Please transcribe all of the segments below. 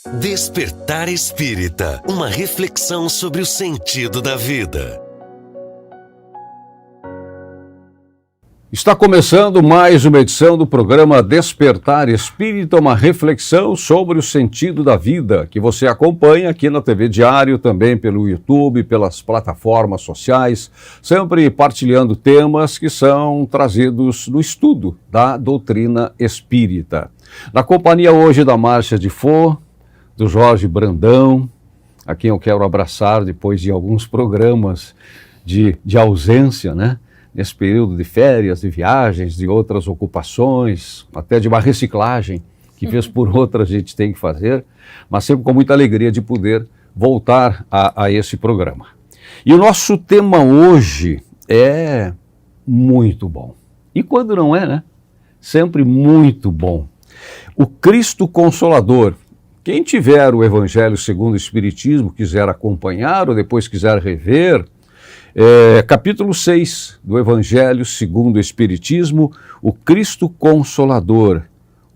Despertar Espírita, uma reflexão sobre o sentido da vida. Está começando mais uma edição do programa Despertar Espírita, uma reflexão sobre o sentido da vida, que você acompanha aqui na TV Diário, também pelo YouTube, pelas plataformas sociais, sempre partilhando temas que são trazidos no estudo da doutrina espírita. Na companhia hoje da Márcia de Fô, do Jorge Brandão, a quem eu quero abraçar depois de alguns programas de ausência, né? Nesse período de férias, de viagens, de outras ocupações, até de uma reciclagem, que vez por outra a gente tem que fazer, mas sempre com muita alegria de poder voltar a esse programa. E o nosso tema hoje é muito bom. E quando não é, né? Sempre muito bom. O Cristo Consolador. Quem tiver o Evangelho segundo o Espiritismo, quiser acompanhar ou depois quiser rever, capítulo 6 do Evangelho segundo o Espiritismo, o Cristo Consolador,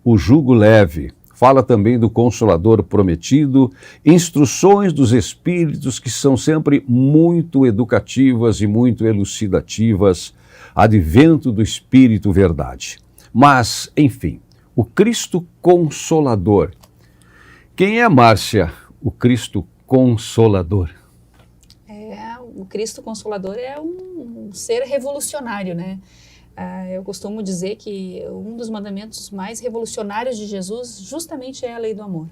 o jugo leve. Fala também do Consolador prometido, instruções dos Espíritos que são sempre muito educativas e muito elucidativas, advento do Espírito Verdade. Mas, enfim, o Cristo Consolador. Quem é, Márcia, o Cristo Consolador? O Cristo Consolador é um ser revolucionário, né? Eu costumo dizer que um dos mandamentos mais revolucionários de Jesus justamente é a lei do amor.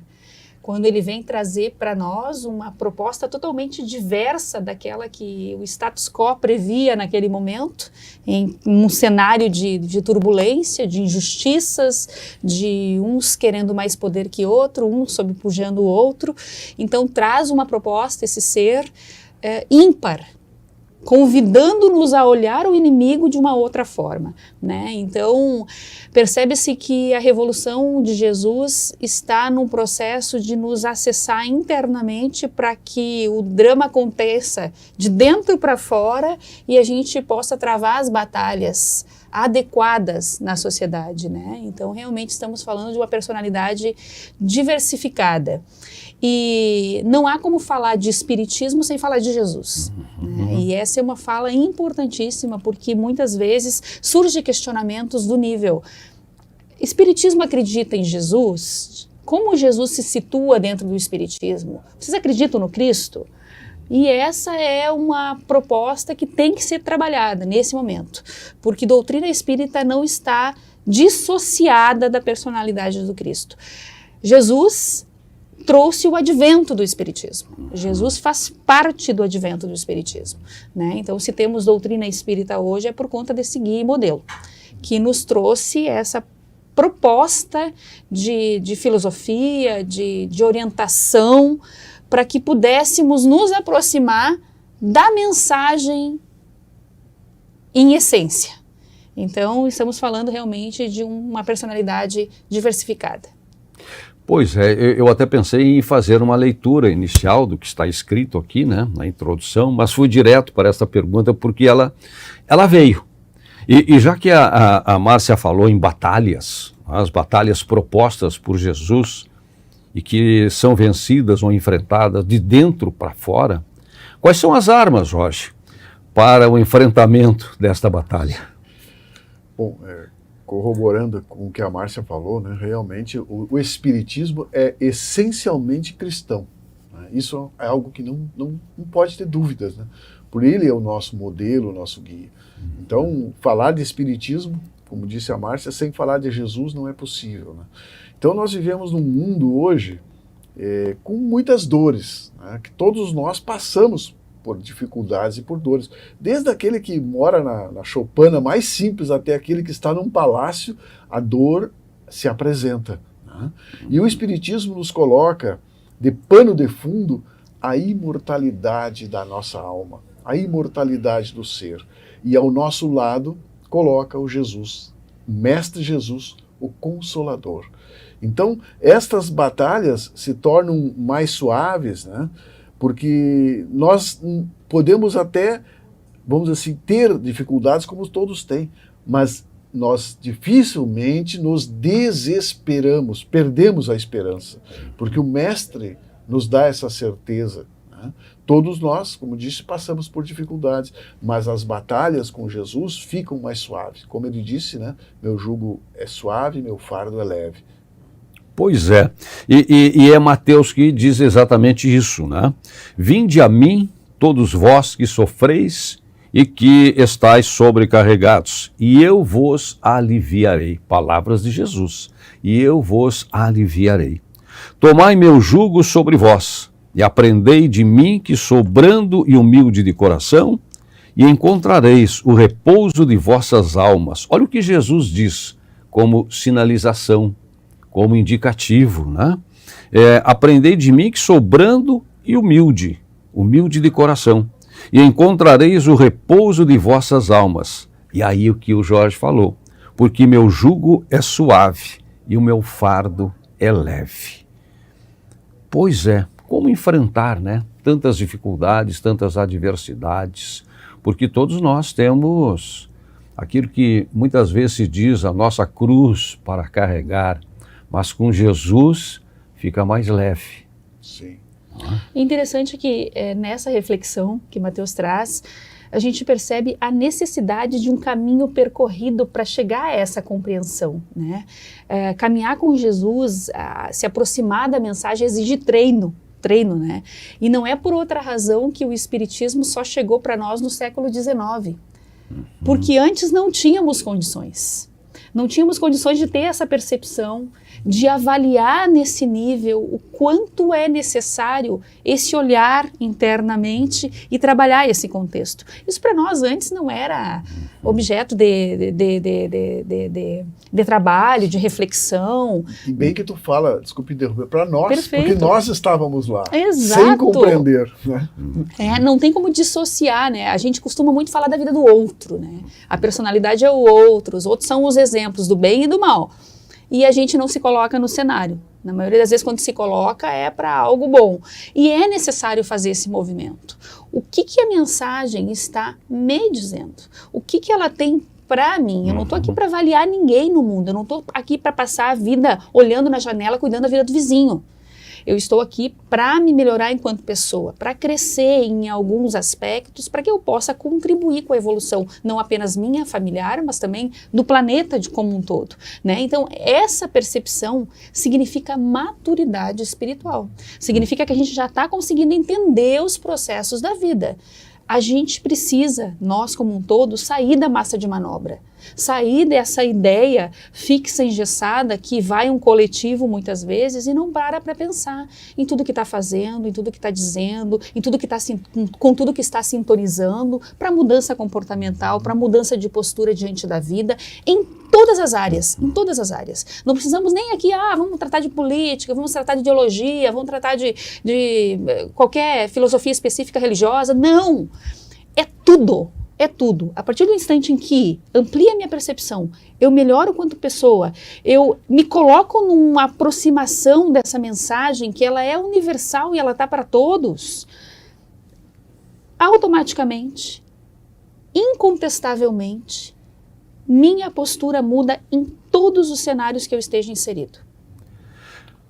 Quando ele vem trazer para nós uma proposta totalmente diversa daquela que o status quo previa naquele momento, em um cenário de turbulência, de injustiças, de uns querendo mais poder que outro, um sobrepujando o outro. Então traz uma proposta, esse ser ímpar, convidando-nos a olhar o inimigo de uma outra forma, né? Então, percebe-se que a revolução de Jesus está num processo de nos acessar internamente para que o drama aconteça de dentro para fora e a gente possa travar as batalhas adequadas na sociedade, né? Então, realmente estamos falando de uma personalidade diversificada. E não há como falar de espiritismo sem falar de Jesus. Né? E essa é uma fala importantíssima, porque muitas vezes surgem questionamentos do nível: espiritismo acredita em Jesus? Como Jesus se situa dentro do espiritismo? Vocês acreditam no Cristo? E essa é uma proposta que tem que ser trabalhada nesse momento, porque doutrina espírita não está dissociada da personalidade do Cristo. Jesus trouxe o advento do Espiritismo. Jesus faz parte do advento do Espiritismo, né? Então, se temos doutrina espírita hoje, é por conta desse guia e modelo, que nos trouxe essa proposta de filosofia, de orientação, para que pudéssemos nos aproximar da mensagem em essência. Então, estamos falando realmente de uma personalidade diversificada. Pois é, eu até pensei em fazer uma leitura inicial do que está escrito aqui, né, na introdução, mas fui direto para essa pergunta porque ela veio. E já que a Márcia falou em batalhas, as batalhas propostas por Jesus e que são vencidas ou enfrentadas de dentro para fora, quais são as armas, Jorge, para o enfrentamento desta batalha? Bom, corroborando com o que a Márcia falou, né, realmente o Espiritismo é essencialmente cristão. Né? Isso é algo que não pode ter dúvidas. Né? Por ele é o nosso modelo, o nosso guia. Então, falar de Espiritismo, como disse a Márcia, sem falar de Jesus não é possível. Né? Então, nós vivemos num mundo hoje com muitas dores, né, que todos nós passamos por dificuldades e por dores. Desde aquele que mora na choupana mais simples até aquele que está num palácio, a dor se apresenta. Né? E o Espiritismo nos coloca de pano de fundo a imortalidade da nossa alma, a imortalidade do ser. E ao nosso lado coloca o Jesus, o Mestre Jesus, o Consolador. Então, estas batalhas se tornam mais suaves, né? Porque nós podemos até, vamos dizer assim, ter dificuldades como todos têm, mas nós dificilmente nos desesperamos, perdemos a esperança, porque o Mestre nos dá essa certeza. Né? Todos nós, como disse, passamos por dificuldades, mas as batalhas com Jesus ficam mais suaves. Como ele disse, né? Meu jugo é suave, meu fardo é leve. Pois é, e é Mateus que diz exatamente isso, né? Vinde a mim, todos vós que sofreis e que estáis sobrecarregados, e eu vos aliviarei. Palavras de Jesus. E eu vos aliviarei. Tomai meu jugo sobre vós, e aprendei de mim, que sou brando e humilde de coração, e encontrareis o repouso de vossas almas. Olha o que Jesus diz como sinalização, como indicativo, né? Aprendei de mim, que sou brando e humilde de coração, e encontrareis o repouso de vossas almas. E aí o que o Jorge falou, porque meu jugo é suave e o meu fardo é leve. Pois é, como enfrentar, né, tantas dificuldades, tantas adversidades, porque todos nós temos aquilo que muitas vezes se diz, a nossa cruz para carregar, mas com Jesus fica mais leve. Sim. Interessante que nessa reflexão que Mateus traz, a gente percebe a necessidade de um caminho percorrido para chegar a essa compreensão, né? Caminhar com Jesus, se aproximar da mensagem exige treino, né? E não é por outra razão que o Espiritismo só chegou para nós no século XIX, porque antes não tínhamos condições. Não tínhamos condições de ter essa percepção, de avaliar nesse nível o quanto é necessário esse olhar internamente e trabalhar esse contexto. Isso para nós antes não era objeto de trabalho, de reflexão. E bem que tu fala, desculpe interromper, para nós, Perfeito. Porque nós estávamos lá, Exato. sem compreender. Né? Não tem como dissociar, né? A gente costuma muito falar da vida do outro, né? A personalidade é o outro, os outros são os exemplos do bem e do mal. E a gente não se coloca no cenário. Na maioria das vezes, quando se coloca, é para algo bom. E é necessário fazer esse movimento. O que a mensagem está me dizendo? O que ela tem para mim? Eu não estou aqui para avaliar ninguém no mundo. Eu não estou aqui para passar a vida olhando na janela, cuidando da vida do vizinho. Eu estou aqui para me melhorar enquanto pessoa, para crescer em alguns aspectos, para que eu possa contribuir com a evolução, não apenas minha, familiar, mas também do planeta como um todo, né? Então, essa percepção significa maturidade espiritual. Significa que a gente já está conseguindo entender os processos da vida. A gente precisa, nós como um todo, sair da massa de manobra. Sair dessa ideia fixa, engessada, que vai um coletivo muitas vezes e não para pensar em tudo que está fazendo, em tudo que está dizendo, em tudo que com tudo que está sintonizando para mudança comportamental, para mudança de postura diante da vida, em todas as áreas, em todas as áreas. Não precisamos nem aqui, vamos tratar de política, vamos tratar de ideologia, vamos tratar de qualquer filosofia específica religiosa. Não! É tudo. É tudo. A partir do instante em que amplia a minha percepção, eu melhoro quanto pessoa, eu me coloco numa aproximação dessa mensagem que ela é universal e ela está para todos, automaticamente, incontestavelmente, minha postura muda em todos os cenários que eu esteja inserido.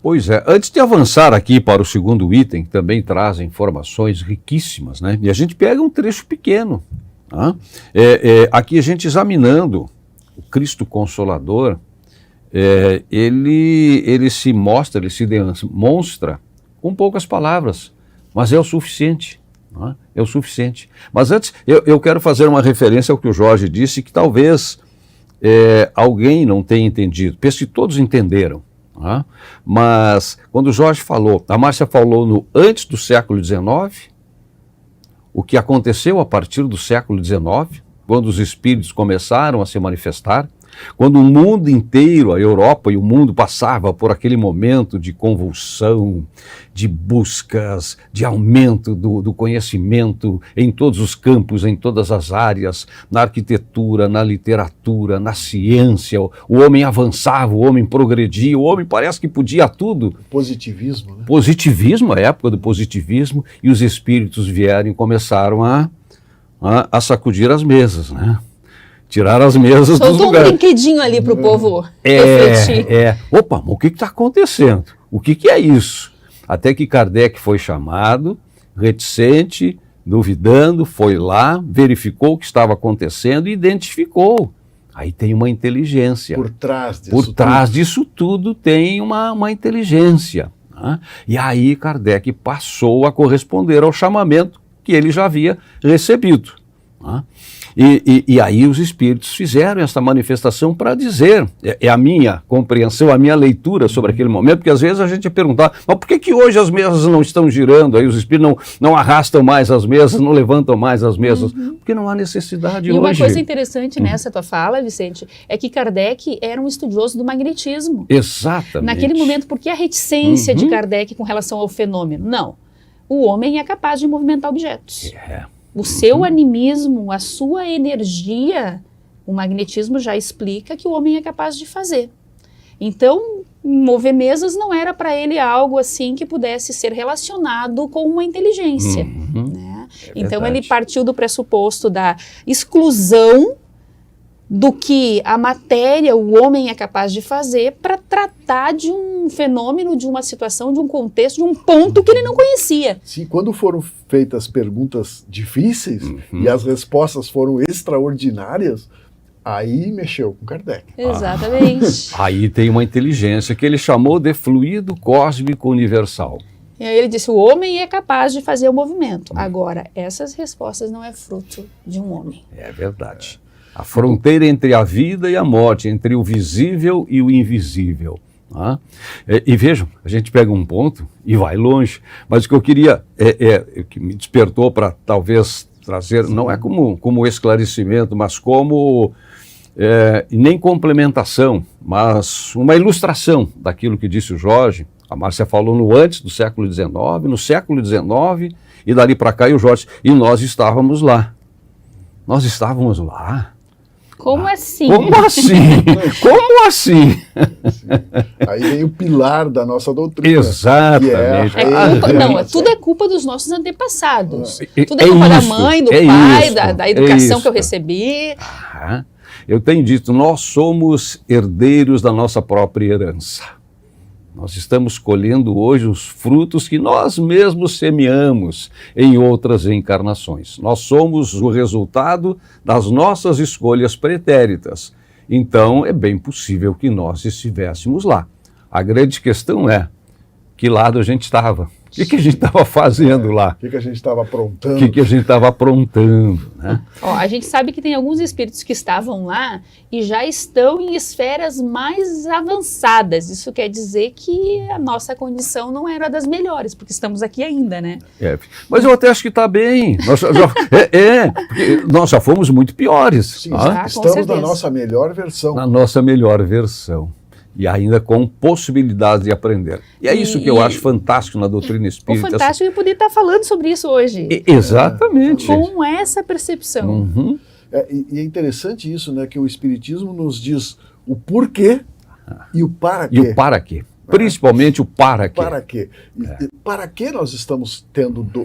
Pois é, antes de avançar aqui para o segundo item, que também traz informações riquíssimas, né? E a gente pega um trecho pequeno. Aqui a gente examinando o Cristo Consolador, ele se mostra, ele se demonstra com poucas palavras, mas é o suficiente. É o suficiente. Mas antes, eu quero fazer uma referência ao que o Jorge disse, que talvez alguém não tenha entendido. Penso que todos entenderam. Mas quando o Jorge falou, a Márcia falou antes do século XIX, o que aconteceu a partir do século XIX, quando os espíritos começaram a se manifestar, quando o mundo inteiro, a Europa e o mundo passava por aquele momento de convulsão, de buscas, de aumento do conhecimento em todos os campos, em todas as áreas, na arquitetura, na literatura, na ciência, o homem avançava, o homem progredia, o homem parece que podia tudo. Positivismo, né? Positivismo, a época do positivismo, e os espíritos vieram e começaram a sacudir as mesas, né? Tiraram as mesas dos Soltou um lugares. brinquedinho ali para o povo refletir. Opa, mas o que está acontecendo? O que é isso? Até que Kardec foi chamado, reticente, duvidando, foi lá, verificou o que estava acontecendo e identificou. Aí tem uma inteligência. Por trás disso Por trás disso tudo tem uma inteligência. Né? E aí Kardec passou a corresponder ao chamamento que ele já havia recebido. Né? E aí os espíritos fizeram essa manifestação para dizer, é a minha compreensão, a minha leitura sobre aquele momento, porque às vezes a gente ia perguntar, mas por que hoje as mesas não estão girando, aí os espíritos não arrastam mais as mesas, não levantam mais as mesas, porque não há necessidade hoje. E uma coisa interessante nessa tua fala, Vicente, é que Kardec era um estudioso do magnetismo. Exatamente. Naquele momento, por que a reticência de Kardec com relação ao fenômeno? Não, o homem é capaz de movimentar objetos. O seu animismo, a sua energia, o magnetismo já explica que o homem é capaz de fazer. Então, mover mesas não era para ele algo assim que pudesse ser relacionado com uma inteligência. Né? Então, ele partiu do pressuposto da exclusão do que a matéria, o homem é capaz de fazer para tratar de um fenômeno, de uma situação, de um contexto, de um ponto que ele não conhecia. Sim, quando foram feitas perguntas difíceis e as respostas foram extraordinárias, aí mexeu com Kardec. Exatamente. Aí tem uma inteligência que ele chamou de fluido cósmico universal. E aí ele disse, o homem é capaz de fazer o movimento. Agora, essas respostas não é fruto de um homem. É verdade. A fronteira entre a vida e a morte, entre o visível e o invisível. Tá? E vejam, a gente pega um ponto e vai longe, mas o que eu queria, que me despertou para talvez trazer, não é como esclarecimento, mas como, nem complementação, mas uma ilustração daquilo que disse o Jorge. A Márcia falou no antes do século XIX, no século XIX, e dali para cá e o Jorge, e nós estávamos lá. Nós estávamos lá. Como assim? Como assim? Como assim? Aí vem o pilar da nossa doutrina. Exatamente. Tudo é culpa dos nossos antepassados. Tudo É é culpa da isso, mãe, do é pai, isso, da educação que eu isso. recebi. Eu tenho dito, nós somos herdeiros da nossa própria herança. Nós estamos colhendo hoje os frutos que nós mesmos semeamos em outras encarnações. Nós somos o resultado das nossas escolhas pretéritas. Então, é bem possível que nós estivéssemos lá. A grande questão é, que lado a gente estava? O que a gente estava fazendo lá? O que a gente estava aprontando? O que a gente estava aprontando, né? A gente sabe que tem alguns espíritos que estavam lá e já estão em esferas mais avançadas. Isso quer dizer que a nossa condição não era das melhores, porque estamos aqui ainda, né? Mas eu até acho que está bem. Nós já fomos muito piores. Sim, estamos na nossa melhor versão. Na nossa melhor versão. E ainda com possibilidade de aprender. E é isso que eu acho fantástico na doutrina espírita. O fantástico é poder estar falando sobre isso hoje. Exatamente. Com essa percepção. E é interessante isso, né? Que o Espiritismo nos diz o porquê e o para quê. E o para quê. Principalmente o para quê. Para quê? Para que nós estamos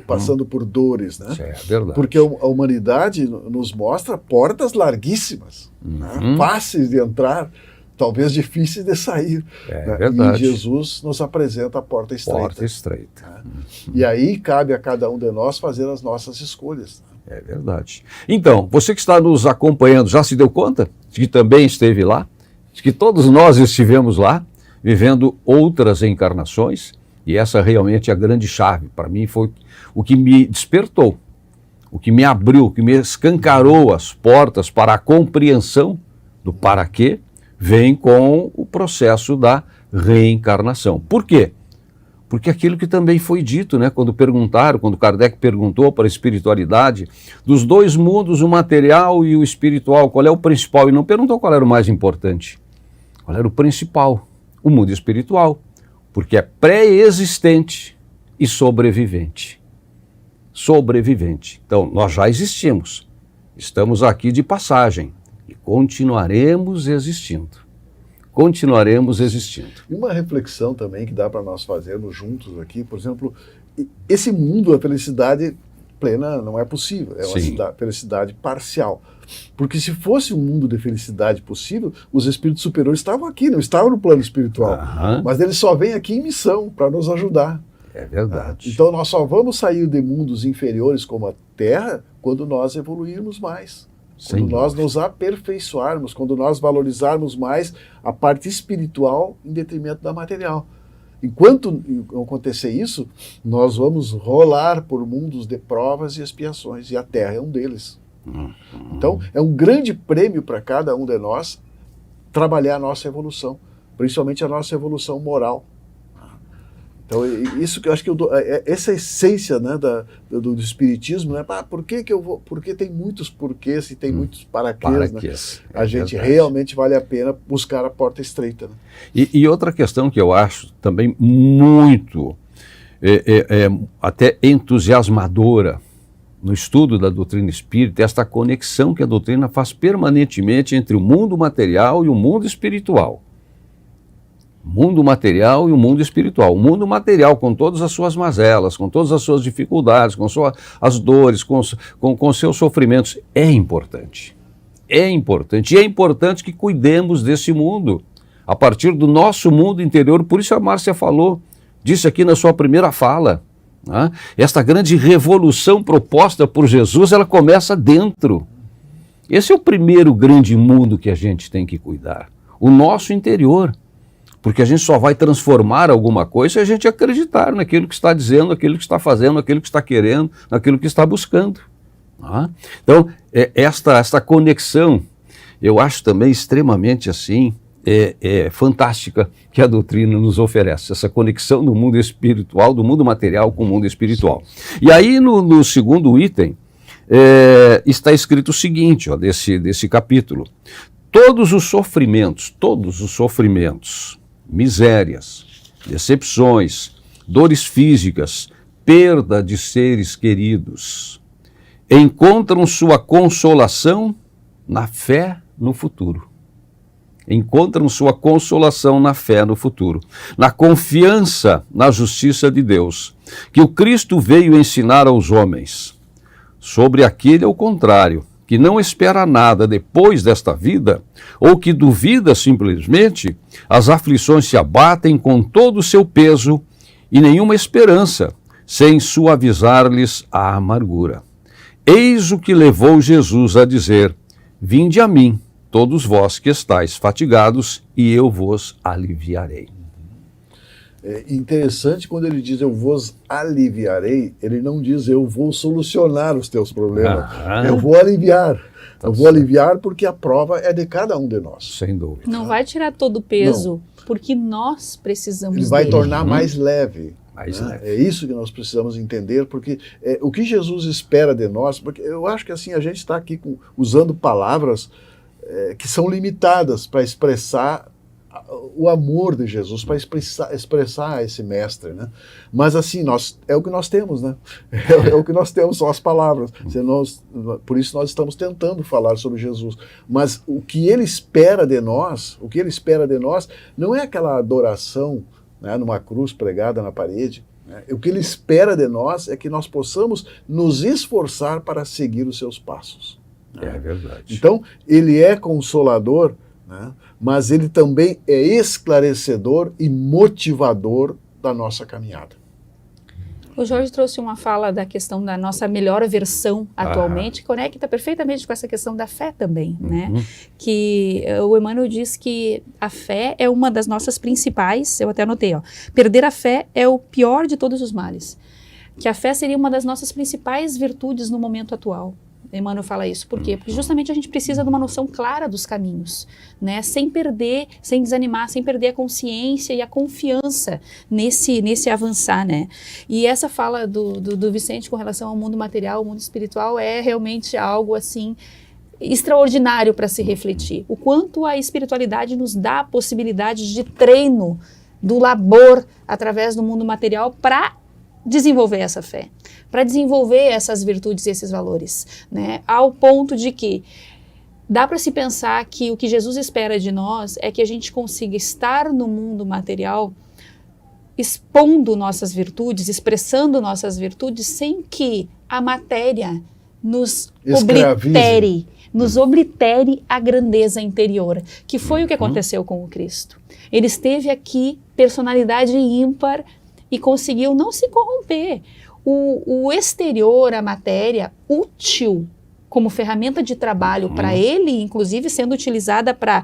passando por dores, né? É verdade. Porque a humanidade nos mostra portas larguíssimas, né? Fáceis de entrar, talvez difíceis de sair. É verdade. E Jesus nos apresenta a porta estreita. Porta estreita. E aí cabe a cada um de nós fazer as nossas escolhas. É verdade. Então, você que está nos acompanhando, já se deu conta de que também esteve lá? De que todos nós estivemos lá, vivendo outras encarnações? E essa realmente é a grande chave. Para mim foi o que me despertou, o que me abriu, o que me escancarou as portas para a compreensão do para quê, vem com o processo da reencarnação. Por quê? Porque aquilo que também foi dito, né, quando Kardec perguntou para a espiritualidade, dos dois mundos, o material e o espiritual, qual é o principal? E não perguntou qual era o mais importante. Qual era o principal? O mundo espiritual. Porque é pré-existente e sobrevivente. Sobrevivente. Então, nós já existimos. Estamos aqui de passagem. E continuaremos existindo. Continuaremos existindo. E uma reflexão também que dá para nós fazermos juntos aqui, por exemplo, esse mundo, a felicidade plena não é possível, é Sim. uma felicidade parcial. Porque se fosse um mundo de felicidade possível, os espíritos superiores estavam aqui, não estavam no plano espiritual. Aham. Mas eles só vêm aqui em missão, para nos ajudar. É verdade. Então nós só vamos sair de mundos inferiores como a Terra quando nós evoluirmos mais. Sem Quando nós dúvida. nos aperfeiçoarmos, quando nós valorizarmos mais a parte espiritual em detrimento da material. Enquanto acontecer isso, nós vamos rolar por mundos de provas e expiações, e a Terra é um deles. Então, é um grande prêmio para cada um de nós trabalhar a nossa evolução, principalmente a nossa evolução moral. Então, isso que eu acho que essa essência, né, do espiritismo, né? Por que eu vou? Porque tem muitos porquês e tem muitos paraquês, né? É A gente verdade. realmente vale a pena buscar a porta estreita, né? E outra questão que eu acho também muito até entusiasmadora no estudo da doutrina espírita, é esta conexão que a doutrina faz permanentemente entre o mundo material e o mundo espiritual. Mundo material e o mundo espiritual. O mundo material, com todas as suas mazelas, com todas as suas dificuldades, com as dores, com seus sofrimentos, é importante. É importante. E é importante que cuidemos desse mundo, a partir do nosso mundo interior. Por isso a Márcia falou, disse aqui na sua primeira fala, né? Esta grande revolução proposta por Jesus, ela começa dentro. Esse é o primeiro grande mundo que a gente tem que cuidar. O nosso interior. Porque a gente só vai transformar alguma coisa se a gente acreditar naquilo que está dizendo, naquilo que está fazendo, naquilo que está querendo, naquilo que está buscando. Tá? Então, esta conexão, eu acho também extremamente assim, fantástica que a doutrina nos oferece, essa conexão do mundo espiritual, do mundo material com o mundo espiritual. E aí, no segundo item, está escrito o seguinte, ó, desse capítulo: todos os sofrimentos, misérias, decepções, dores físicas, perda de seres queridos, encontram sua consolação na fé no futuro. Encontram sua consolação na fé no futuro, na confiança na justiça de Deus, que o Cristo veio ensinar aos homens. Sobre aquele, ao contrário, que não espera nada depois desta vida, ou que duvida simplesmente, as aflições se abatem com todo o seu peso e nenhuma esperança, sem suavizar-lhes a amargura. Eis o que levou Jesus a dizer: vinde a mim, todos vós que estáis fatigados, e eu vos aliviarei. É interessante quando ele diz eu vos aliviarei, ele não diz eu vou solucionar os teus problemas. Eu vou aliviar. Eu vou aliviar porque a prova é de cada um de nós. Sem dúvida. Não vai tirar todo o peso, porque nós precisamos Ele vai dele. tornar mais leve. Mais né? leve. É isso que nós precisamos entender, porque o que Jesus espera de nós, porque eu acho que assim a gente está aqui usando palavras que são limitadas para expressar o amor de Jesus, para expressar esse mestre, né? Mas assim, é o que nós temos, né? É o que nós temos, são as palavras. Por isso nós estamos tentando falar sobre Jesus. Mas o que ele espera de nós, não é aquela adoração, né, numa cruz pregada na parede. Né? O que ele espera de nós é que nós possamos nos esforçar para seguir os seus passos. É verdade. Então, ele é consolador, né? Mas ele também é esclarecedor e motivador da nossa caminhada. O Jorge trouxe uma fala da questão da nossa melhor versão atualmente, que conecta perfeitamente com essa questão da fé também, né? Que o Emmanuel diz que a fé é uma das nossas principais, eu até anotei, ó, perder a fé é o pior de todos os males. Que a fé seria uma das nossas principais virtudes no momento atual. Emmanuel fala isso. Por quê? Porque justamente a gente precisa de uma noção clara dos caminhos, né? Sem perder, sem desanimar, sem perder a consciência e a confiança nesse avançar, né? E essa fala do Vicente com relação ao mundo material, ao mundo espiritual, é realmente algo assim extraordinário para se refletir. O quanto a espiritualidade nos dá a possibilidade de treino, do labor através do mundo material para desenvolver essa fé, para desenvolver essas virtudes e esses valores, né? Ao ponto de que dá para se pensar que o que Jesus espera de nós é que a gente consiga estar no mundo material expondo nossas virtudes, expressando nossas virtudes, sem que a matéria nos oblitere a grandeza interior, que foi o que aconteceu com o Cristo. Ele esteve aqui, personalidade ímpar, e conseguiu não se corromper. O exterior, a matéria, útil como ferramenta de trabalho para ele, inclusive sendo utilizada para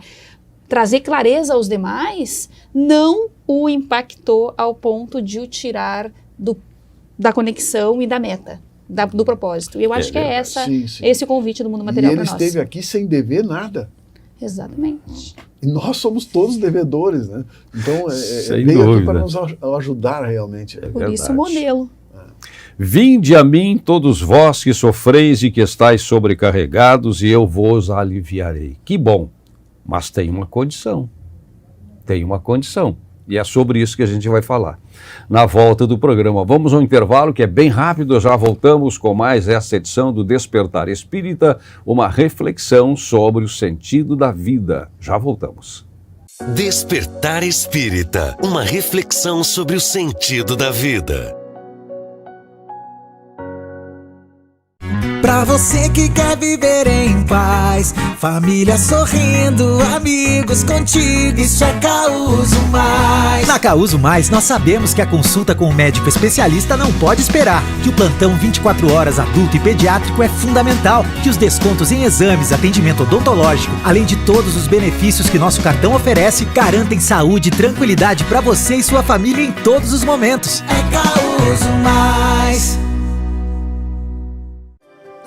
trazer clareza aos demais, não o impactou ao ponto de o tirar da conexão e da meta, do propósito. E eu acho que é esse o convite do mundo material para nós. E ele esteve aqui sem dever nada. Exatamente. E nós somos todos devedores, né? Então, Sem veio dúvida. aqui para nos ajudar realmente. Por isso o modelo. Vinde a mim todos vós que sofreis e que estáis sobrecarregados, e eu vos aliviarei. Que bom, mas tem uma condição. Tem uma condição. E é sobre isso que a gente vai falar na volta do programa. Vamos ao intervalo, que é bem rápido, já voltamos com mais essa edição do Despertar Espírita, uma reflexão sobre o sentido da vida. Já voltamos. Despertar Espírita, uma reflexão sobre o sentido da vida. Pra você que quer viver em paz, família sorrindo, amigos contigo, isso é Causo Mais. Na Causo Mais, nós sabemos que a consulta com um médico especialista não pode esperar, que o plantão 24 horas adulto e pediátrico é fundamental, que os descontos em exames, atendimento odontológico, além de todos os benefícios que nosso cartão oferece, garantem saúde e tranquilidade pra você e sua família em todos os momentos. É Causo Mais.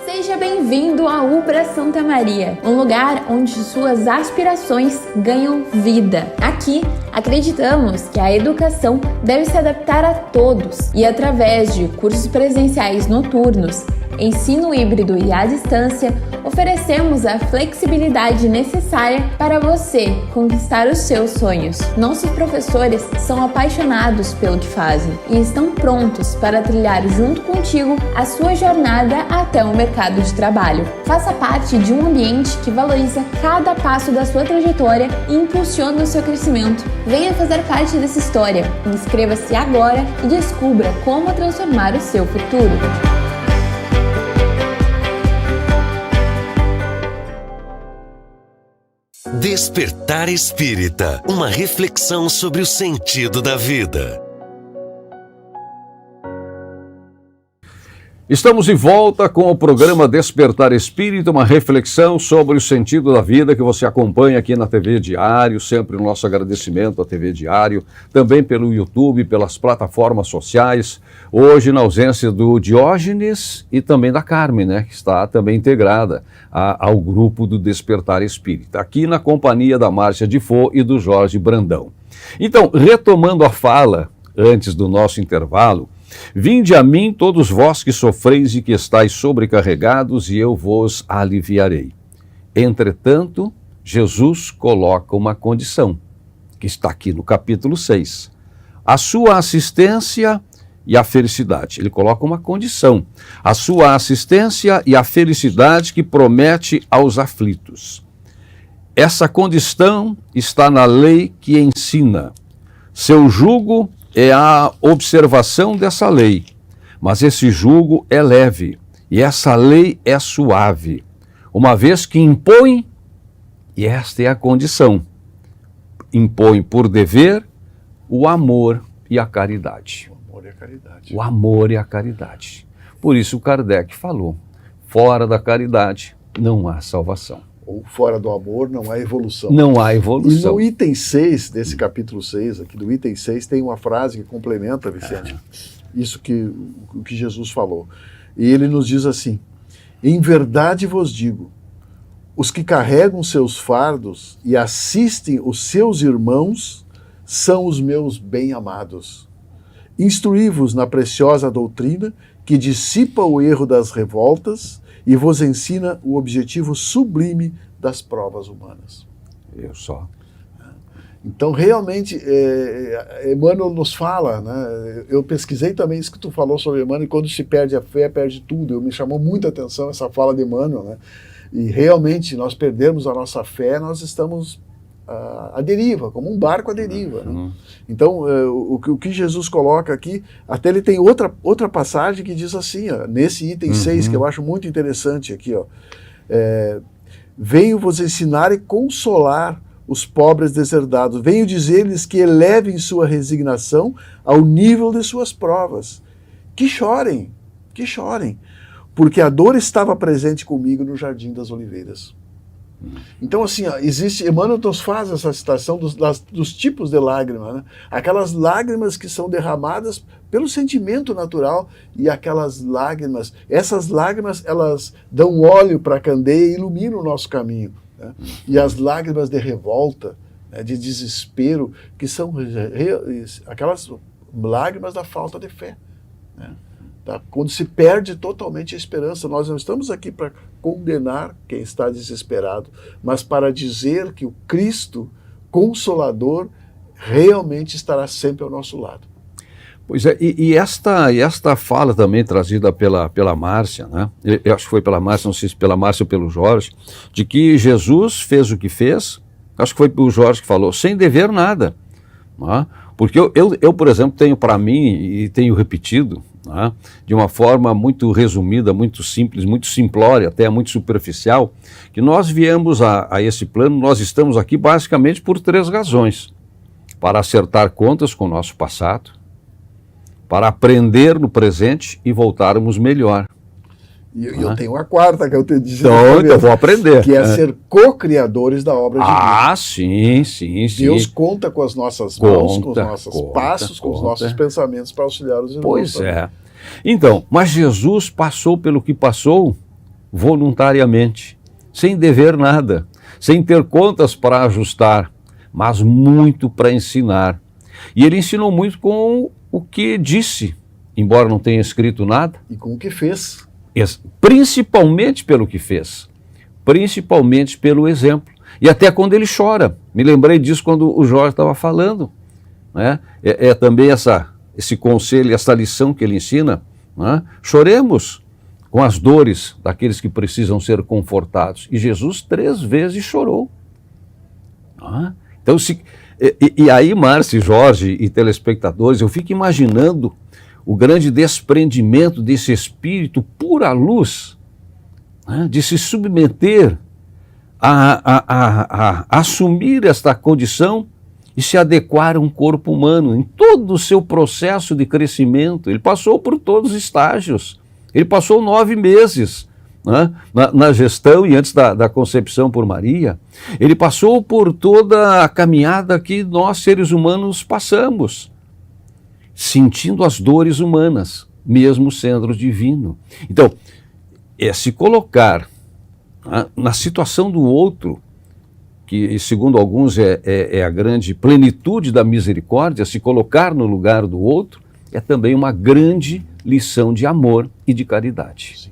Seja bem-vindo à UBRA Santa Maria, um lugar onde suas aspirações ganham vida. Aqui, acreditamos que a educação deve se adaptar a todos e, através de cursos presenciais noturnos, ensino híbrido e à distância, oferecemos a flexibilidade necessária para você conquistar os seus sonhos. Nossos professores são apaixonados pelo que fazem e estão prontos para trilhar junto contigo a sua jornada até o mercado de trabalho. Faça parte de um ambiente que valoriza cada passo da sua trajetória e impulsiona o seu crescimento. Venha fazer parte dessa história. Inscreva-se agora e descubra como transformar o seu futuro. Despertar Espírita, uma reflexão sobre o sentido da vida. Estamos de volta com o programa Despertar Espírita, uma reflexão sobre o sentido da vida que você acompanha aqui na TV Diário, sempre o nosso agradecimento à TV Diário, também pelo YouTube, pelas plataformas sociais, hoje na ausência do Diógenes e também da Carmen, né, que está também integrada ao grupo do Despertar Espírita, aqui na companhia da Márcia Difo e do Jorge Brandão. Então, retomando a fala antes do nosso intervalo, vinde a mim todos vós que sofreis e que estáis sobrecarregados, e eu vos aliviarei. Entretanto, Jesus coloca uma condição, que está aqui no capítulo 6. A sua assistência e a felicidade. Ele coloca uma condição. A sua assistência e a felicidade que promete aos aflitos. Essa condição está na lei que ensina. Seu jugo é a observação dessa lei, mas esse jugo é leve e essa lei é suave, uma vez que impõe, e esta é a condição, impõe por dever o amor e a caridade. O amor e a caridade. O amor e a caridade. Por isso Kardec falou, fora da caridade não há salvação. Ou fora do amor não há evolução. Não há evolução. E no item 6 desse capítulo 6, aqui do item 6, tem uma frase que complementa, Vicente, isso que o que Jesus falou. E ele nos diz assim: em verdade vos digo, os que carregam seus fardos e assistem os seus irmãos são os meus bem-amados. Instruí-vos na preciosa doutrina que dissipa o erro das revoltas e vos ensina o objetivo sublime das provas humanas. Eu só. Então, realmente, Emmanuel nos fala, né? Eu pesquisei também isso que tu falou sobre Emmanuel, e quando se perde a fé, perde tudo. Me chamou muita atenção essa fala de Emmanuel, né? E realmente, nós perdermos a nossa fé, nós estamos à deriva, como um barco à deriva. Né? Então, o que Jesus coloca aqui, até ele tem outra passagem que diz assim, ó, nesse item 6, que eu acho muito interessante aqui, ó, venho vos ensinar e consolar os pobres deserdados, venho dizer-lhes que elevem sua resignação ao nível de suas provas, que chorem, porque a dor estava presente comigo no Jardim das Oliveiras. Então, assim, ó, Emmanuel nos faz essa citação dos tipos de lágrimas, né? Aquelas lágrimas que são derramadas pelo sentimento natural, e essas lágrimas, elas dão óleo para a candeia e iluminam o nosso caminho. Né? E as lágrimas de revolta, né, de desespero, que são aquelas lágrimas da falta de fé. Né? Tá? Quando se perde totalmente a esperança. Nós não estamos aqui para condenar quem está desesperado, mas para dizer que o Cristo Consolador realmente estará sempre ao nosso lado. Pois é, e esta fala também trazida pela Márcia, né? Eu acho que foi pela Márcia, não sei se pela Márcia ou pelo Jorge, de que Jesus fez o que fez, acho que foi o Jorge que falou, sem dever nada. Né? Porque eu, por exemplo, tenho para mim, e tenho repetido, né, de uma forma muito resumida, muito simples, muito simplória, até muito superficial, que nós viemos a esse plano, nós estamos aqui basicamente por 3 razões. Para acertar contas com o nosso passado, para aprender no presente e voltarmos melhor. E eu tenho a 4ª que eu te disse. Então eu vou aprender. Que é ser co-criadores da obra de Deus. Sim. Deus conta com as nossas mãos, com os nossos passos, com os nossos pensamentos para auxiliar os irmãos. Pois é. Então, mas Jesus passou pelo que passou voluntariamente, sem dever nada, sem ter contas para ajustar, mas muito para ensinar. E ele ensinou muito com o que disse, embora não tenha escrito nada. E com o que fez. Principalmente pelo que fez, principalmente pelo exemplo. E até quando ele chora. Me lembrei disso quando o Jorge estava falando. Né? Também esse conselho, essa lição que ele ensina. Né? Choremos com as dores daqueles que precisam ser confortados. E Jesus 3 vezes chorou. Né? Então, e aí, Márcia, Jorge e telespectadores, eu fico imaginando o grande desprendimento desse espírito pura luz, né, de se submeter a assumir esta condição e se adequar a um corpo humano em todo o seu processo de crescimento. Ele passou por todos os estágios. Ele passou 9 meses, né, na gestão e antes da concepção por Maria. Ele passou por toda a caminhada que nós, seres humanos, passamos, sentindo as dores humanas, mesmo sendo divino. Então, se colocar na situação do outro, que segundo alguns é a grande plenitude da misericórdia, se colocar no lugar do outro, é também uma grande lição de amor e de caridade.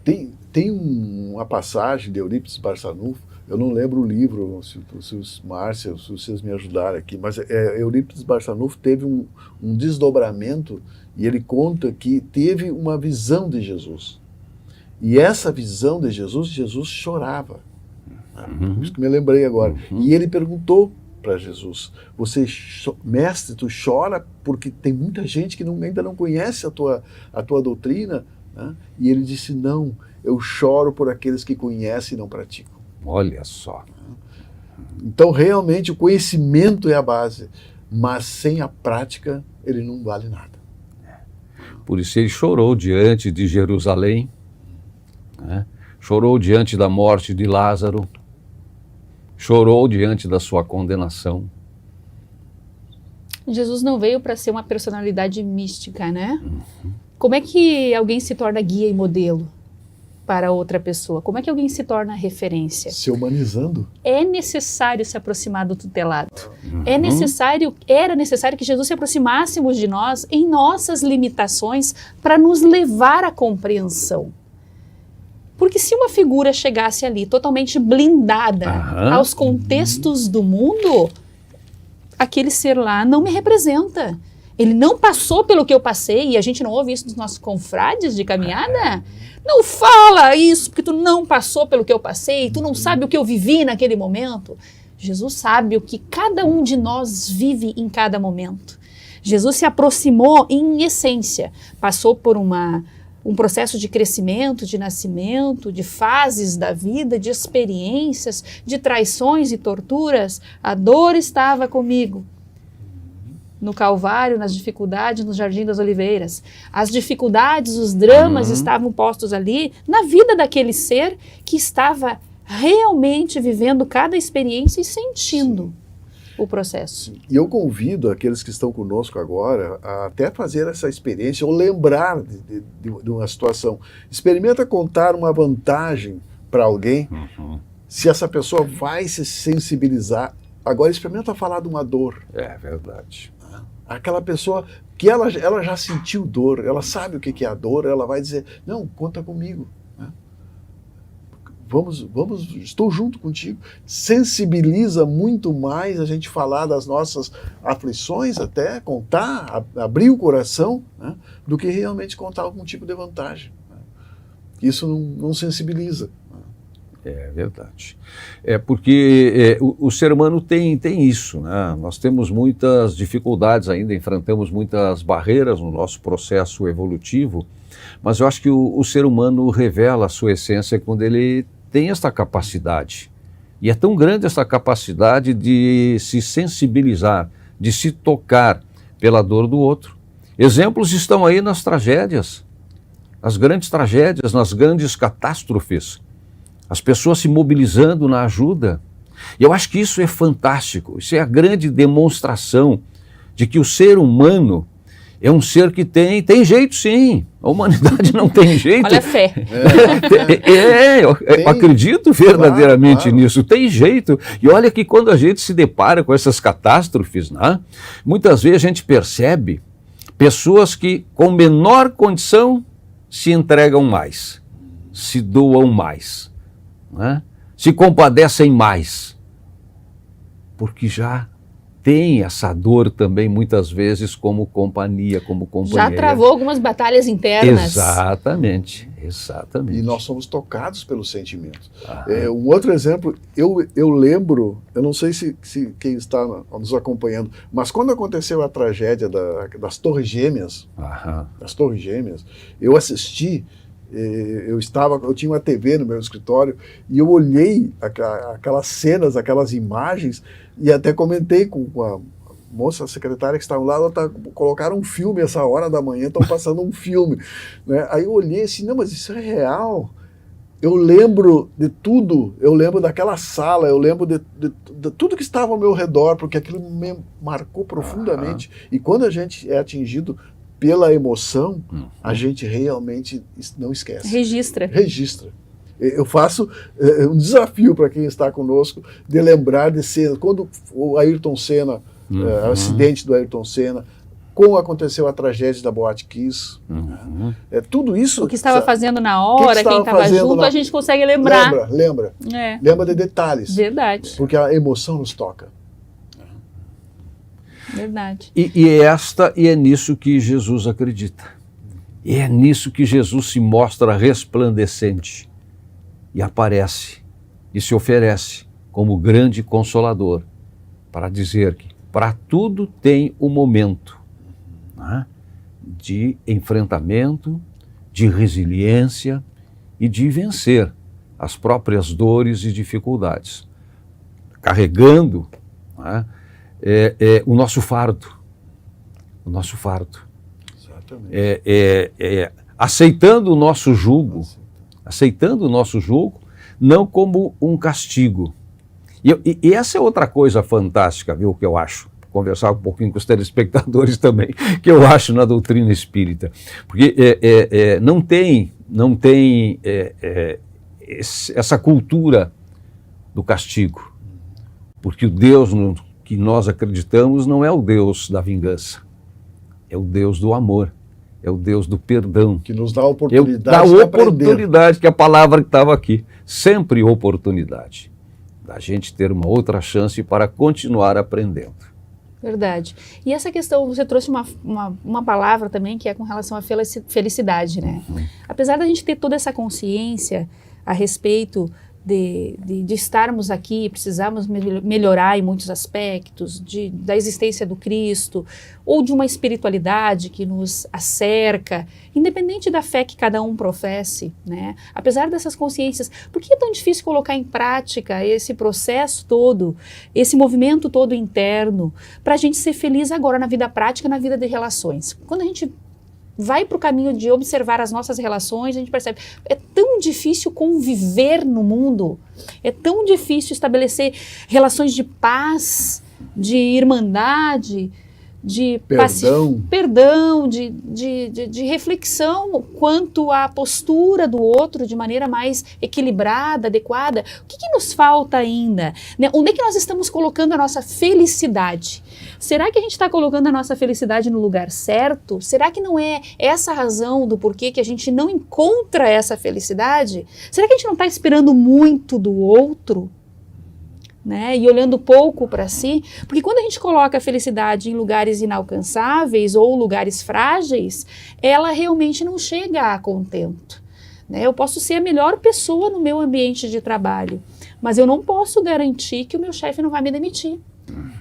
Sim. Tem uma passagem de Eurípides Barçanufo, eu não lembro o livro, se Márcia, se vocês me ajudarem aqui, mas Eurípides Barçanufo teve um desdobramento e ele conta que teve uma visão de Jesus. E essa visão de Jesus chorava. Isso que me lembrei agora. E ele perguntou para Jesus, mestre, tu chora porque tem muita gente que ainda não conhece a tua doutrina? Né? E ele disse, não, eu choro por aqueles que conhecem e não praticam. Olha só. Então, realmente, o conhecimento é a base, mas sem a prática, ele não vale nada. Por isso ele chorou diante de Jerusalém, né? Chorou diante da morte de Lázaro, chorou diante da sua condenação. Jesus não veio para ser uma personalidade mística, né? Como é que alguém se torna guia e modelo para outra pessoa? Como é que alguém se torna referência? Se humanizando. É necessário se aproximar do tutelado. Era necessário que Jesus se aproximássemos de nós em nossas limitações para nos levar à compreensão. Porque se uma figura chegasse ali totalmente blindada aos contextos do mundo, aquele ser lá não me representa. Ele não passou pelo que eu passei, e a gente não ouve isso dos nossos confrades de caminhada. Não fala isso, porque tu não passou pelo que eu passei, tu não sabe o que eu vivi naquele momento. Jesus sabe o que cada um de nós vive em cada momento. Jesus se aproximou em essência, passou por um processo de crescimento, de nascimento, de fases da vida, de experiências, de traições e torturas. A dor estava comigo. No Calvário, nas dificuldades, no Jardim das Oliveiras. As dificuldades, os dramas estavam postos ali na vida daquele ser que estava realmente vivendo cada experiência e sentindo o processo. E eu convido aqueles que estão conosco agora a até fazer essa experiência ou lembrar de uma situação. Experimenta contar uma vantagem para alguém, se essa pessoa vai se sensibilizar. Agora experimenta falar de uma dor. É verdade. Aquela pessoa que ela já sentiu dor, ela sabe o que é a dor, ela vai dizer, não, conta comigo. Vamos, estou junto contigo. Sensibiliza muito mais a gente falar das nossas aflições, até contar, abrir o coração, né, do que realmente contar algum tipo de vantagem. Né. Isso não sensibiliza. É verdade. É porque o ser humano tem isso, né? Nós temos muitas dificuldades ainda, enfrentamos muitas barreiras no nosso processo evolutivo, mas eu acho que o ser humano revela a sua essência quando ele tem esta capacidade. E é tão grande essa capacidade de se sensibilizar, de se tocar pela dor do outro. Exemplos estão aí nas tragédias, nas grandes tragédias, nas grandes catástrofes. As pessoas se mobilizando na ajuda. E eu acho que isso é fantástico. Isso é a grande demonstração de que o ser humano é um ser que tem jeito, sim. A humanidade não tem jeito. Olha a fé. Eu acredito verdadeiramente claro. nisso. Tem jeito. E olha que quando a gente se depara com essas catástrofes, né, muitas vezes a gente percebe pessoas que com menor condição se entregam mais, se doam mais, né, se compadecem mais, porque já tem essa dor também, muitas vezes, como companhia, como companheira. Já travou algumas batalhas internas. Exatamente. E nós somos tocados pelos sentimentos. Um outro exemplo, eu lembro, eu não sei se quem está nos acompanhando, mas quando aconteceu a tragédia das Torres Gêmeas, eu assisti, eu tinha uma TV no meu escritório e eu olhei aquelas cenas, aquelas imagens e até comentei com a moça, a secretária que estava lá, colocaram um filme essa hora da manhã, estão passando um filme. Né? Aí eu olhei assim, não, mas isso é real. Eu lembro de tudo, eu lembro daquela sala, eu lembro de tudo que estava ao meu redor, porque aquilo me marcou profundamente. E quando a gente é atingido pela emoção, a gente realmente não esquece. Registra. Eu faço um desafio para quem está conosco de lembrar de cenas. Quando o Ayrton Senna, o acidente do Ayrton Senna, como aconteceu a tragédia da Boate Kiss, tudo isso... O que estava fazendo na hora, quem estava junto, a gente consegue lembrar. Lembra de detalhes. Verdade. Porque a emoção nos toca. Verdade. E é nisso que Jesus acredita. E é nisso que Jesus se mostra resplandecente e aparece e se oferece como grande consolador para dizer que para tudo tem um momento, né, de enfrentamento, de resiliência e de vencer as próprias dores e dificuldades, carregando, né, o nosso fardo. Exatamente. Aceitando o nosso jugo, não como um castigo. E essa é outra coisa fantástica, viu, que eu acho, conversar um pouquinho com os telespectadores também, que eu acho na doutrina espírita, porque não tem essa cultura do castigo, porque o Deus que nós acreditamos não é o Deus da vingança, é o Deus do amor, é o Deus do perdão. Que nos dá a oportunidade de oportunidade, que é a palavra que estava aqui, sempre oportunidade, da gente ter uma outra chance para continuar aprendendo. Verdade. E essa questão, você trouxe uma palavra também que é com relação à felicidade, né? Apesar da gente ter toda essa consciência a respeito de estarmos aqui, precisamos melhorar em muitos aspectos, da existência do Cristo, ou de uma espiritualidade que nos acerca, independente da fé que cada um professe, né? Apesar dessas consciências, por que é tão difícil colocar em prática esse processo todo, esse movimento todo interno, para a gente ser feliz agora na vida prática, na vida de relações? Quando a gente vai para o caminho de observar as nossas relações, a gente percebe, é tão difícil conviver no mundo, é tão difícil estabelecer relações de paz, de irmandade, de perdão, de reflexão quanto à postura do outro de maneira mais equilibrada, adequada. O que nos falta ainda? Né? Onde é que nós estamos colocando a nossa felicidade? Será que a gente está colocando a nossa felicidade no lugar certo? Será que não é essa a razão do porquê que a gente não encontra essa felicidade? Será que a gente não está esperando muito do outro? Né? E olhando pouco para si, porque quando a gente coloca a felicidade em lugares inalcançáveis ou lugares frágeis, ela realmente não chega a contento. Né? Eu posso ser a melhor pessoa no meu ambiente de trabalho, mas eu não posso garantir que o meu chefe não vai me demitir.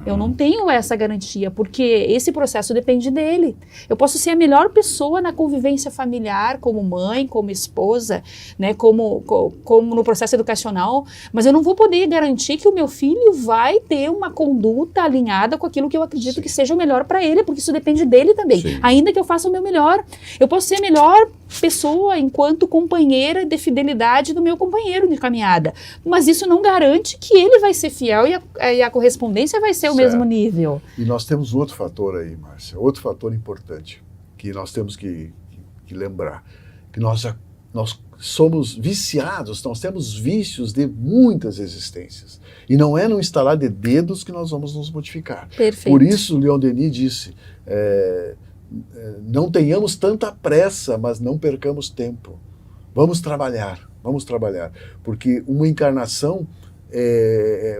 Eu não tenho essa garantia, porque esse processo depende dele. Eu posso ser a melhor pessoa na convivência familiar, como mãe, como esposa, né, como no processo educacional, mas eu não vou poder garantir que o meu filho vai ter uma conduta alinhada com aquilo que eu acredito que seja o melhor para ele, porque isso depende dele também. Sim. Ainda que eu faça o meu melhor. Eu posso ser a melhor pessoa enquanto companheira de fidelidade do meu companheiro de caminhada, mas isso não garante que ele vai ser fiel e a correspondência vai ser o mesmo nível. E nós temos outro fator aí, Márcia, outro fator importante que nós temos que lembrar, que nós somos viciados, nós temos vícios de muitas existências, e não é no instalar de dedos que nós vamos nos modificar. Perfeito. Por isso, Leon Denis disse, não tenhamos tanta pressa, mas não percamos tempo. Vamos trabalhar, porque uma encarnação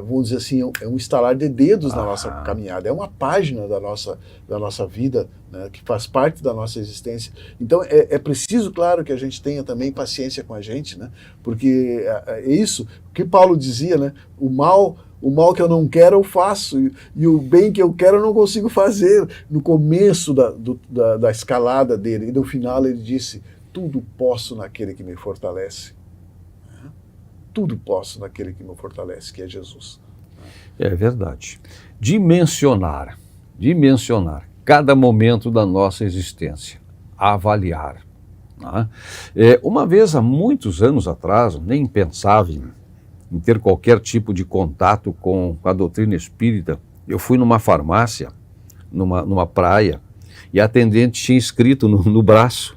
vamos dizer assim, é um estalar de dedos na nossa caminhada, é uma página da nossa vida, né, que faz parte da nossa existência. Então é preciso, claro, que a gente tenha também paciência com a gente, né, porque é isso que Paulo dizia, né, o mal que eu não quero eu faço, e o bem que eu quero eu não consigo fazer. No começo da escalada dele, e no final ele disse, tudo posso naquele que me fortalece. Tudo posso naquele que me fortalece, que é Jesus. É verdade. Dimensionar cada momento da nossa existência, avaliar. Né? Uma vez, há muitos anos atrás, nem pensava em ter qualquer tipo de contato com a doutrina espírita. Eu fui numa farmácia, numa praia, e a atendente tinha escrito no braço,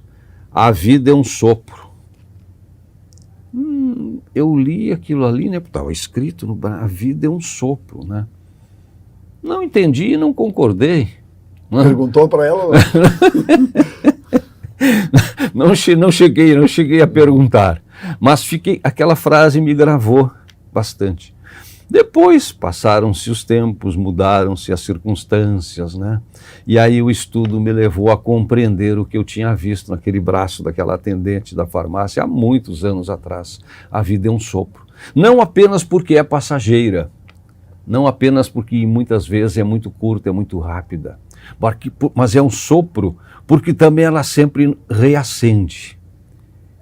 a vida é um sopro. Eu li aquilo ali, né? Estava escrito no braço, a vida é um sopro, né? Não entendi e não concordei. Perguntou para ela? Não cheguei a perguntar, mas aquela frase me gravou bastante. Depois passaram-se os tempos, mudaram-se as circunstâncias, né? E aí o estudo me levou a compreender o que eu tinha visto naquele braço daquela atendente da farmácia há muitos anos atrás. A vida é um sopro. Não apenas porque é passageira, não apenas porque muitas vezes é muito curta, é muito rápida, mas é um sopro porque também ela sempre reacende.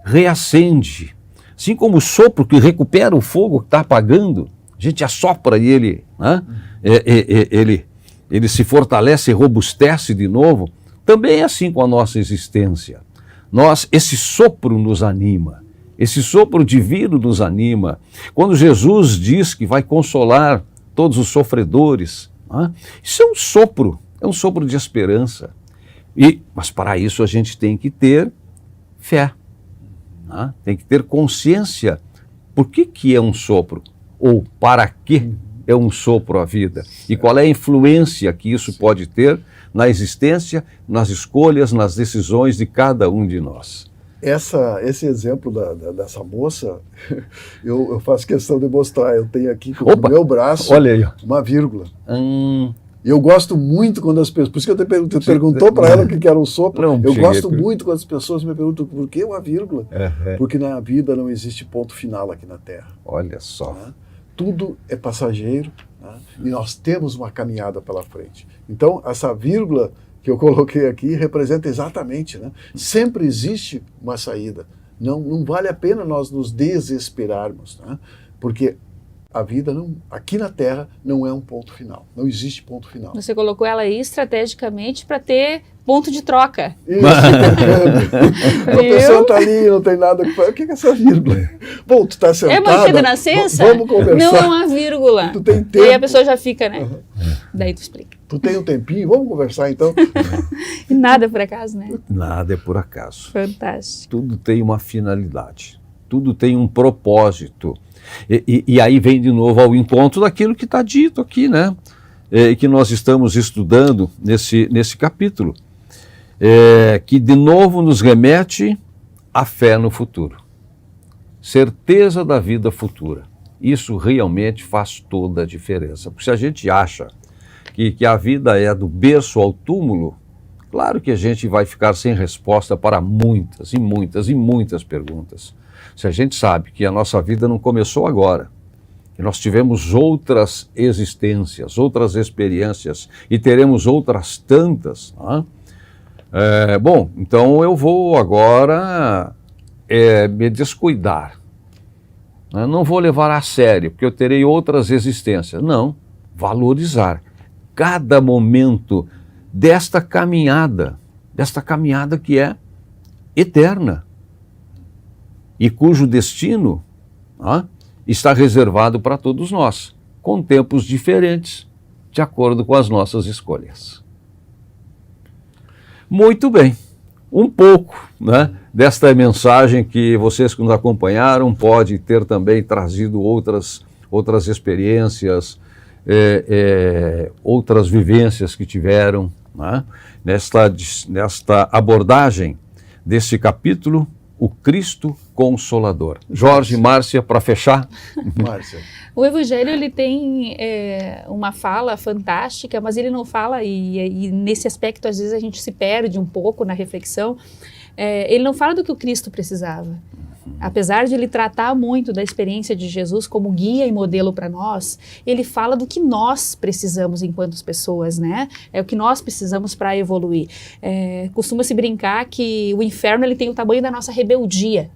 Reacende. Assim como o sopro que recupera o fogo que está apagando, a gente assopra e ele, né? Ele se fortalece e robustece de novo. Também é assim com a nossa existência. Esse sopro nos anima, esse sopro divino nos anima. Quando Jesus diz que vai consolar todos os sofredores, né? Isso é um sopro de esperança. Mas para isso a gente tem que ter fé, né? Tem que ter consciência. Por que é um sopro? Ou para que é um sopro a vida? E qual é a influência que isso pode ter na existência, nas escolhas, nas decisões de cada um de nós? Esse exemplo dessa moça, eu faço questão de mostrar. Eu tenho aqui no meu braço, olha aí, uma vírgula. Eu gosto muito quando as pessoas... Por isso que eu perguntou para ela o que era um sopro. Eu gosto muito quando as pessoas me perguntam por que uma vírgula. Porque na vida não existe ponto final aqui na Terra. Olha só. Né? Tudo é passageiro, né? E nós temos uma caminhada pela frente. Então, essa vírgula que eu coloquei aqui representa exatamente, né? Sempre existe uma saída. Não vale a pena nós nos desesperarmos, né? Porque a vida aqui na Terra não é um ponto final. Não existe ponto final. Você colocou ela aí estrategicamente para ter ponto de troca. Isso, a pessoa está ali, não tem nada que fazer. O que é essa vírgula? Bom, tu está sentada. É mantida na nascença? Vamos conversar. Não é uma vírgula. Tu tem tempo. E aí a pessoa já fica, né? Daí tu explica. Tu tem um tempinho? Vamos conversar então? E nada por acaso, né? Nada é por acaso. Fantástico. Tudo tem uma finalidade. Tudo tem um propósito. E aí vem de novo ao encontro daquilo que está dito aqui, né? Que nós estamos estudando nesse capítulo. Que de novo nos remete à fé no futuro. Certeza da vida futura. Isso realmente faz toda a diferença. Porque se a gente acha que a vida é do berço ao túmulo, claro que a gente vai ficar sem resposta para muitas e muitas e muitas perguntas. Se a gente sabe que a nossa vida não começou agora, que nós tivemos outras existências, outras experiências e teremos outras tantas, né? Bom, então eu vou agora me descuidar, né? Não vou levar a sério, porque eu terei outras existências. Não, valorizar cada momento desta caminhada que é eterna e cujo destino está reservado para todos nós, com tempos diferentes, de acordo com as nossas escolhas. Muito bem, um pouco, né, desta mensagem que vocês que nos acompanharam pode ter também trazido outras experiências, outras vivências que tiveram, né, nesta abordagem desse capítulo, o Cristo Consolador. Jorge, Márcia, para fechar. Márcia. O Evangelho ele tem uma fala fantástica, mas ele não fala, e nesse aspecto às vezes a gente se perde um pouco na reflexão, ele não fala do que o Cristo precisava. Apesar de ele tratar muito da experiência de Jesus como guia e modelo para nós, ele fala do que nós precisamos enquanto pessoas, né? É o que nós precisamos para evoluir. Costuma-se brincar que o inferno ele tem o tamanho da nossa rebeldia.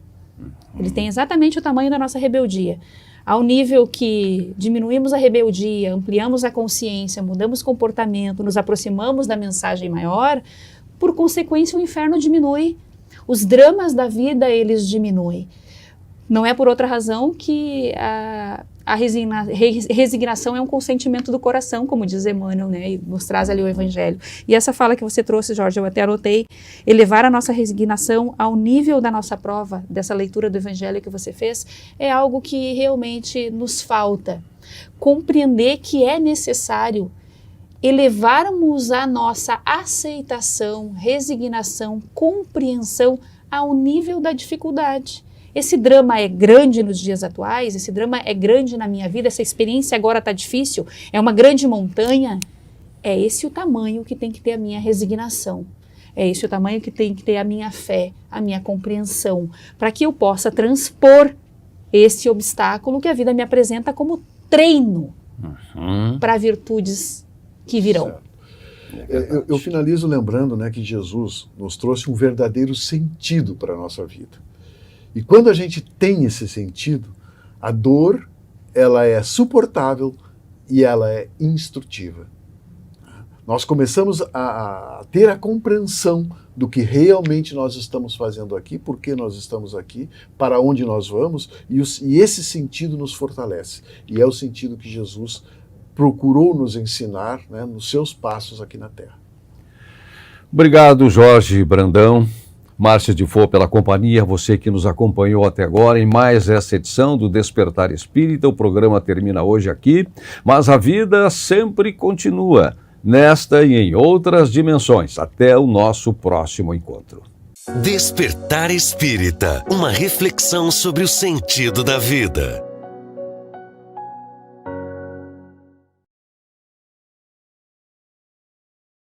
Ele tem exatamente o tamanho da nossa rebeldia. Ao nível que diminuímos a rebeldia, ampliamos a consciência, mudamos comportamento, nos aproximamos da mensagem maior, por consequência o inferno diminui. Os dramas da vida, eles diminuem. Não é por outra razão que a resignação é um consentimento do coração, como diz Emmanuel, né? E nos traz ali o Evangelho. E essa fala que você trouxe, Jorge, eu até anotei, elevar a nossa resignação ao nível da nossa prova, dessa leitura do Evangelho que você fez, é algo que realmente nos falta. Compreender que é necessário elevarmos a nossa aceitação, resignação, compreensão ao nível da dificuldade. Esse drama é grande nos dias atuais, esse drama é grande na minha vida, essa experiência agora está difícil, é uma grande montanha. É esse o tamanho que tem que ter a minha resignação. É esse o tamanho que tem que ter a minha fé, a minha compreensão, para que eu possa transpor esse obstáculo que a vida me apresenta como treino para virtudes que virão. Eu finalizo lembrando, né, que Jesus nos trouxe um verdadeiro sentido para a nossa vida. E quando a gente tem esse sentido, a dor ela é suportável e ela é instrutiva. Nós começamos a ter a compreensão do que realmente nós estamos fazendo aqui, por que nós estamos aqui, para onde nós vamos, e esse sentido nos fortalece. E é o sentido que Jesus procurou nos ensinar, né, nos seus passos aqui na Terra. Obrigado, Jorge Brandão, Márcia Difo, pela companhia, você que nos acompanhou até agora em mais essa edição do Despertar Espírita. O programa termina hoje aqui, mas a vida sempre continua, nesta e em outras dimensões. Até o nosso próximo encontro. Despertar Espírita, uma reflexão sobre o sentido da vida.